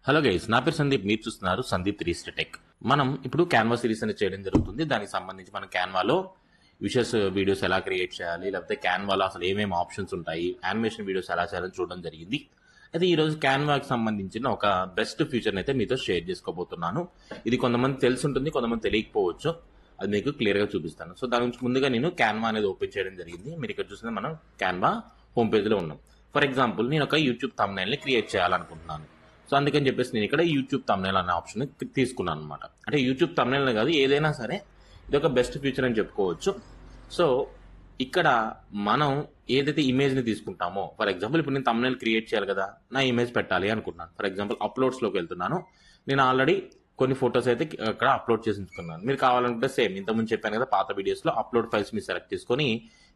Hello guys, నా పేరు సందీప్. మీరు చూస్తున్నారు సందీప్ 3 టెక్. మనం ఇప్పుడు క్యాన్వా సిరీస్ అనేది చేయడం జరుగుతుంది. దానికి సంబంధించి మనం క్యాన్వాలో విషెస్ వీడియోస్ ఎలా క్రియేట్ చేయాలి, లేకపోతే క్యాన్వాలో అసలు ఏమేమి ఆప్షన్స్ ఉంటాయి, యానిమేషన్ వీడియోస్ ఎలా చేయాలని చూడడం జరిగింది. అయితే ఈ రోజు క్యాన్వాకి సంబంధించిన ఒక బెస్ట్ ఫీచర్ని అయితే మీతో షేర్ చేసుకోబోతున్నాను. ఇది కొంతమంది తెలిసి ఉంటుంది, కొంతమంది తెలియకపోవచ్చు. అది మీకు క్లియర్గా చూపిస్తాను. సో దాని నుంచి ముందుగా నేను క్యాన్వా అనేది ఓపెన్ చేయడం జరిగింది. మీరు ఇక్కడ చూసిన మనం క్యాన్వా హోమ్ పేజ్లో ఉన్నాం. ఫర్ ఎగ్జాంపుల్ నేను ఒక యూట్యూబ్ థంబ్నెయిల్ని క్రియేట్ చేయాలనుకుంటున్నాను. సో అందుకని చెప్పేసి నేను ఇక్కడ యూట్యూబ్ థంబ్నెయిల్ అనే ఆప్షన్ తీసుకున్నాను అనమాట. అంటే యూట్యూబ్ థంబ్నెయిల్ కాదు, ఏదైనా సరే ఇది ఒక బెస్ట్ ఫీచర్ అని చెప్పుకోవచ్చు. సో ఇక్కడ మనం ఏదైతే ఇమేజ్ని తీసుకుంటామో, ఫర్ ఎగ్జాంపుల్ ఇప్పుడు నేను థంబ్నెయిల్ క్రియేట్ చేయాలి కదా, నా ఇమేజ్ పెట్టాలి అనుకుంటున్నాను. ఫర్ ఎగ్జాంపుల్ అప్లోడ్స్లోకి వెళ్తున్నాను. నేను ఆల్రెడీ కొన్ని ఫొటోస్ అయితే అక్కడ అప్లోడ్ చేసి ఉంచుకున్నాను. మీరు కావాలనుకుంటే సేమ్ ఇంతకుముందు చెప్పాను కదా, పాత వీడియోస్లో అప్లోడ్ ఫైల్స్ మీరు సెలెక్ట్ చేసుకొని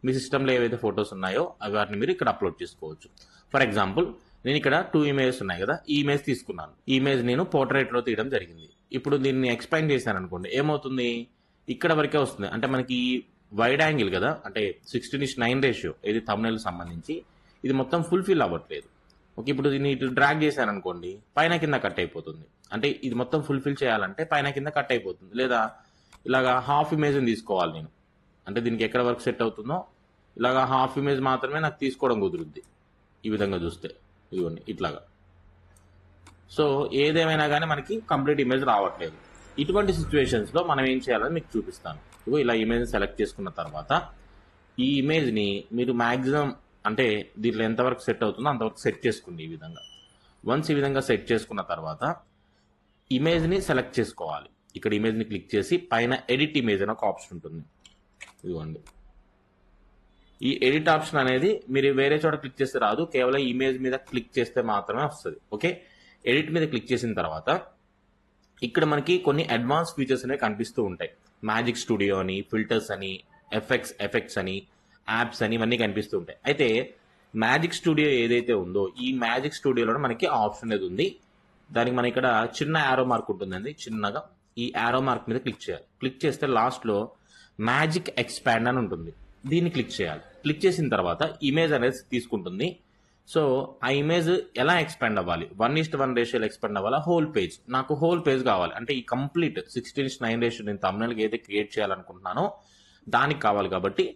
మీ సిస్టంలో ఏవైతే ఫొటోస్ ఉన్నాయో అవి వాటిని మీరు ఇక్కడ అప్లోడ్ చేసుకోవచ్చు. ఫర్ ఎగ్జాంపుల్ నేను ఇక్కడ 2 ఇమేజెస్ ఉన్నాయి కదా, ఈ ఇమేజ్ తీసుకున్నాను. ఈ ఇమేజ్ నేను పోర్ట్రేట్లో తీయడం జరిగింది. ఇప్పుడు దీన్ని ఎక్స్పాండ్ చేశాను అనుకోండి, ఏమవుతుంది, ఇక్కడ వరకే వస్తుంది. అంటే మనకి వైడ్ యాంగిల్ కదా, అంటే 16:9 రేషియో ఇది థంబ్నెయిల్ సంబంధించి, ఇది మొత్తం ఫుల్ఫిల్ అవ్వట్లేదు. ఓకే, ఇప్పుడు దీన్ని ఇటు డ్రాగ్ చేశాను అనుకోండి, పైన కింద కట్ అయిపోతుంది. అంటే ఇది మొత్తం ఫుల్ఫిల్ చేయాలంటే పైన కింద కట్ అయిపోతుంది. లేదా ఇలాగా హాఫ్ ఇమేజ్ని తీసుకోవాలి నేను. అంటే దీనికి ఎక్కడ వరకు సెట్ అవుతుందో ఇలాగా హాఫ్ ఇమేజ్ మాత్రమే నాకు తీసుకోవడం కుదురుద్ది. ఈ విధంగా చూస్తే ఇదిగోండి ఇట్లాగా. సో ఏదేమైనా కానీ మనకి కంప్లీట్ ఇమేజ్ రావట్లేదు. ఇటువంటి సిచ్యువేషన్స్లో మనం ఏం చేయాలని మీకు చూపిస్తాను. ఇదిగో ఇలా ఇమేజ్ సెలెక్ట్ చేసుకున్న తర్వాత ఈ ఇమేజ్ని మీరు మ్యాక్సిమం అంటే దీంట్లో ఎంతవరకు సెట్ అవుతుందో అంతవరకు సెట్ చేసుకోండి. ఈ విధంగా వన్స్ ఈ విధంగా సెట్ చేసుకున్న తర్వాత ఇమేజ్ని సెలెక్ట్ చేసుకోవాలి. ఇక్కడ ఇమేజ్ని క్లిక్ చేసి పైన ఎడిట్ ఇమేజ్ అని ఒక ఆప్షన్ ఉంటుంది. ఇదిగోండి, ఈ ఎడిట్ ఆప్షన్ అనేది మీరు వేరే చోట క్లిక్ చేస్తే రాదు, కేవలం ఇమేజ్ మీద క్లిక్ చేస్తే మాత్రమే వస్తుంది. ఓకే, ఎడిట్ మీద క్లిక్ చేసిన తర్వాత ఇక్కడ మనకి కొన్ని అడ్వాన్స్ ఫీచర్స్ అనేవి కనిపిస్తూ ఉంటాయి. మ్యాజిక్ స్టూడియో అని, ఫిల్టర్స్ అని, ఎఫెక్ట్స్ అని, యాప్స్ అని, ఇవన్నీ కనిపిస్తూ ఉంటాయి. అయితే మ్యాజిక్ స్టూడియో ఏదైతే ఉందో ఈ మ్యాజిక్ స్టూడియోలో మనకి ఆప్షన్ అనేది ఉంది. దానికి మన ఇక్కడ చిన్న యారో మార్క్ ఉంటుందండి, చిన్నగా ఈ యారో మార్క్ మీద క్లిక్ చేయాలి. క్లిక్ చేస్తే లాస్ట్లో మ్యాజిక్ ఎక్స్పాండ్ అని ఉంటుంది, దీన్ని క్లిక్ చేయాలి. క్లిక్ చేసిన తర్వాత ఇమేజ్ అనేది తీసుకుంటుంది. సో ఆ ఇమేజ్ ఎలా ఎక్స్పాండ్ అవ్వాలి, 1:1 రేషియోలో ఎక్స్పాండ్ అవ్వాలా, హోల్ పేజ్, నాకు హోల్ పేజ్ కావాలి. అంటే ఈ కంప్లీట్ 16:9 రేషియో నేను థంబ్నెయిల్కి ఏదైతే క్రియేట్ చేయాలనుకుంటున్నానో దానికి కావాలి కాబట్టి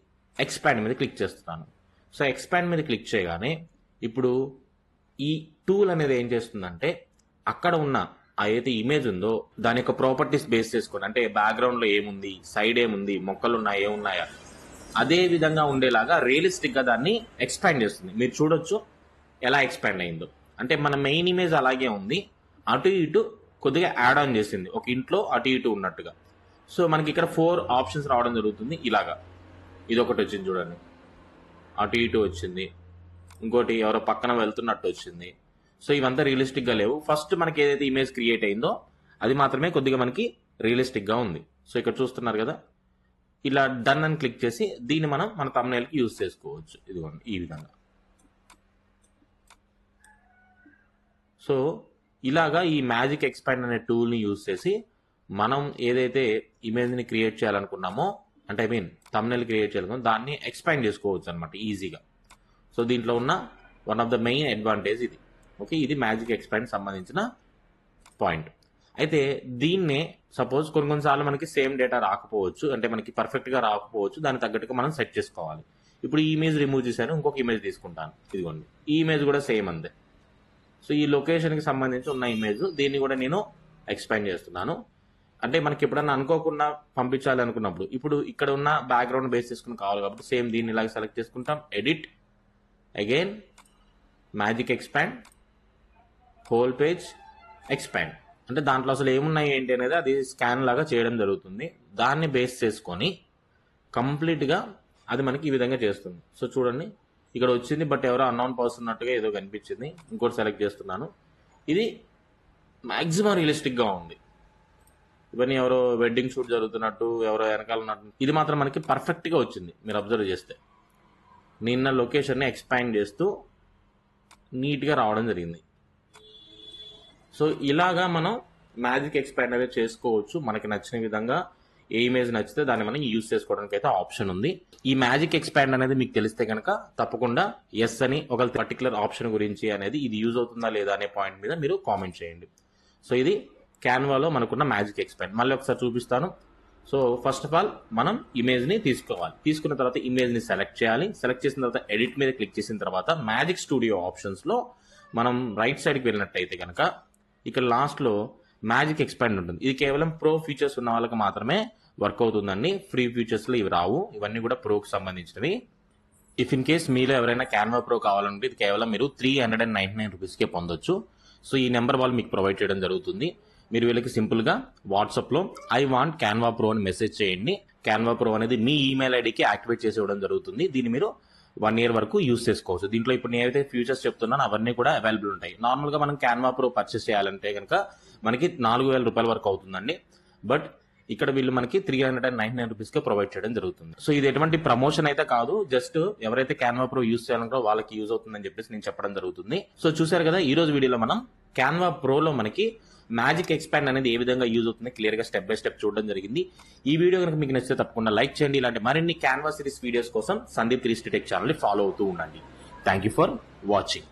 ఎక్స్పాండ్ మీద క్లిక్ చేస్తున్నాను. సో ఎక్స్పాండ్ మీద క్లిక్ చేయగానే ఇప్పుడు ఈ టూల్ అనేది ఏం చేస్తుందంటే అక్కడ ఉన్న ఏదైతే ఇమేజ్ ఉందో దాని యొక్క ప్రాపర్టీస్ బేస్ చేసుకొని, అంటే బ్యాక్గ్రౌండ్లో ఏముంది, సైడ్ ఏముంది, మొక్కలు ఉన్నాయా, ఏమున్నాయా, అదే విధంగా ఉండేలాగా రియలిస్టిక్గా దాన్ని ఎక్స్పాండ్ చేస్తుంది. మీరు చూడొచ్చు ఎలా ఎక్స్పాండ్ అయిందో. అంటే మన మెయిన్ ఇమేజ్ అలాగే ఉంది, అటు ఇటు కొద్దిగా యాడ్ ఆన్ చేసింది, ఒక ఇంట్లో అటు ఇటు ఉన్నట్టుగా. సో మనకి ఇక్కడ 4 ఆప్షన్స్ రావడం జరుగుతుంది. ఇలాగా ఇది ఒకటి వచ్చింది చూడండి, అటు ఇటు వచ్చింది. ఇంకోటి ఎవరో పక్కన వెళ్తున్నట్టు వచ్చింది. సో ఇవంతా రియలిస్టిక్గా లేవు. ఫస్ట్ మనకి ఏదైతే ఇమేజ్ క్రియేట్ అయిందో అది మాత్రమే కొద్దిగా మనకి రియలిస్టిక్గా ఉంది. సో ఇక్కడ చూస్తున్నారు కదా, ఇలా డన్ అని క్లిక్ చేసి దీన్ని మనం మన థంబ్నెయిల్కి యూజ్ చేసుకోవచ్చు. ఇదిగోండి ఈ విధంగా. సో ఇలాగా ఈ మ్యాజిక్ ఎక్స్పాండ్ అనే టూల్ని యూజ్ చేసి మనం ఏదైతే ఇమేజ్ని క్రియేట్ చేయాలనుకున్నామో, అంటే థంబ్నెయిల్ క్రియేట్ చేయాలనుకున్నామో దాన్ని ఎక్స్పాండ్ చేసుకోవచ్చు అనమాట ఈజీగా. సో దీంట్లో ఉన్న one of the main advantage ఇది. ఓకే, ఇది మ్యాజిక్ ఎక్స్పాండ్ సంబంధించిన పాయింట్. అయితే దీన్నే సపోజ్ కొన్నిసార్లు మనకి సేమ్ డేటా రాకపోవచ్చు, అంటే మనకి పర్ఫెక్ట్గా రాకపోవచ్చు, దానికి తగ్గట్టుగా మనం సెట్ చేసుకోవాలి. ఇప్పుడు ఈ ఇమేజ్ రిమూవ్ చేశాను, ఇంకొక ఇమేజ్ తీసుకుంటాను. ఇదిగోండి ఈ ఇమేజ్ కూడా సేమ్ అంతే. సో ఈ లొకేషన్కి సంబంధించి ఉన్న ఇమేజ్, దీన్ని కూడా నేను ఎక్స్పాండ్ చేస్తున్నాను. అంటే మనకి ఎప్పుడన్నా అనుకోకుండా పంపించాలి అనుకున్నప్పుడు, ఇప్పుడు ఇక్కడ ఉన్న బ్యాక్గ్రౌండ్ బేస్ చేసుకుని కావాలి కాబట్టి సేమ్ దీన్ని ఇలాగ సెలెక్ట్ చేసుకుంటాం. Edit, again magic expand, whole page, expand. అంటే దాంట్లో అసలు ఏమున్నాయి ఏంటి అనేది అది స్కాన్ లాగా చేయడం జరుగుతుంది. దాన్ని బేస్ చేసుకొని కంప్లీట్గా అది మనకి ఈ విధంగా చేస్తుంది. సో చూడండి ఇక్కడ వచ్చింది, బట్ ఎవరో అన్నోన్ పర్సన్ ఉన్నట్టుగా ఏదో కనిపించింది. ఇంకోటి సెలెక్ట్ చేస్తున్నాను. ఇది మ్యాక్సిమం రియలిస్టిక్గా ఉంది. ఇవన్నీ ఎవరో వెడ్డింగ్ షూట్ జరుగుతున్నట్టు, ఎవరో వెనకాల ఉన్నట్టు, ఇది మాత్రం మనకి పర్ఫెక్ట్గా వచ్చింది. మీరు అబ్జర్వ్ చేస్తే నిన్న లొకేషన్ని ఎక్స్పాండ్ చేస్తూ నీట్గా రావడం జరిగింది. సో ఇలాగా మనం మ్యాజిక్ ఎక్స్పాండ్ అనేది చేసుకోవచ్చు మనకి నచ్చిన విధంగా. ఏ ఇమేజ్ నచ్చితే దాన్ని మనం యూజ్ చేసుకోవడానికి అయితే ఆప్షన్ ఉంది. ఈ మ్యాజిక్ ఎక్స్పాండ్ అనేది మీకు తెలిస్తే కనుక తప్పకుండా ఎస్ అని ఒక పర్టికులర్ ఆప్షన్ గురించి అనేది ఇది యూజ్ అవుతుందా లేదా అనే పాయింట్ మీద మీరు కామెంట్ చేయండి. సో ఇది క్యాన్వాలో మనకున్న మ్యాజిక్ ఎక్స్పాండ్. మళ్ళీ ఒకసారి చూపిస్తాను. సో ఫస్ట్ ఆఫ్ ఆల్ మనం ఇమేజ్ ని తీసుకోవాలి. తీసుకున్న తర్వాత ఇమేజ్ ని సెలెక్ట్ చేయాలి. సెలెక్ట్ చేసిన తర్వాత ఎడిట్ మీద క్లిక్ చేసిన తర్వాత మ్యాజిక్ స్టూడియో ఆప్షన్స్ లో మనం రైట్ సైడ్ కి వెళ్ళినట్టయితే కనుక ఇక్కడ లాస్ట్ లో మ్యాజిక్ ఎక్స్పాండ్ ఉంటుంది. ఇది కేవలం ప్రో ఫీచర్స్ ఉన్న వాళ్ళకి మాత్రమే వర్క్ అవుతుందండి. ఫ్రీ ఫీచర్స్ లో ఇవి రావు. ఇవన్నీ కూడా ప్రోకి సంబంధించినవి. ఇఫ్ ఇన్ కేస్ మీలో ఎవరైనా క్యాన్వా ప్రో కావాలంటే ఇది కేవలం మీరు 399 రూపీస్కే పొందొచ్చు. సో ఈ నెంబర్ వాళ్ళు మీకు ప్రొవైడ్ చేయడం జరుగుతుంది. మీరు వీళ్ళకి సింపుల్ గా వాట్సాప్ లో ఐ వాంట్ క్యాన్వా ప్రో అని మెసేజ్ చేయండి. క్యాన్వా ప్రో అనేది మీ ఈమెయిల్ ఐడికి యాక్టివేట్ చేసి ఇవ్వడం జరుగుతుంది. దీన్ని మీరు 1 year వరకు యూజ్ చేసుకోవచ్చు. దీంట్లో ఇప్పుడు నేనైతే ఫ్యూచర్స్ చెప్తున్నాను అవన్నీ కూడా అవైలబుల్ ఉంటాయి. నార్మల్ గా మనం క్యాన్వా ప్రో పర్చేస్ చేయాలంటే కనుక మనకి 4,000 రూపాయల వరకు అవుతుందండి. బట్ ఇక్కడ వీళ్ళు మనకి 399 రూపీస్ కే ప్రొవైడ్ చేయడం జరుగుతుంది. సో ఇది ఎటువంటి ప్రమోషన్ అయితే కాదు. జస్ట్ ఎవరైతే క్యాన్వా ప్రో యూజ్ చేయాలంటే వాళ్ళకి యూజ్ అవుతుందని చెప్పేసి నేను చెప్పడం జరుగుతుంది. సో చూసారు కదా, ఈ రోజు వీడియోలో మనం క్యాన్వా ప్రోలో మనకి మ్యాజిక్ ఎక్స్పాండ్ అనేది ఏ విధంగా యూజ్ అవుతుంది క్లియర్ గా స్టెప్ బై స్టెప్ చూడడం జరిగింది. ఈ వీడియో కనుక మీకు నచ్చితే తప్పకుండా లైక్ చేయండి. ఇలాంటి మరిన్ని క్యాన్వా సిరీస్ వీడియోస్ కోసం సందీప్ 360 టెక్ ఛానల్ ని ఫాలో అవుతూ ఉండండి. Thank you for watching.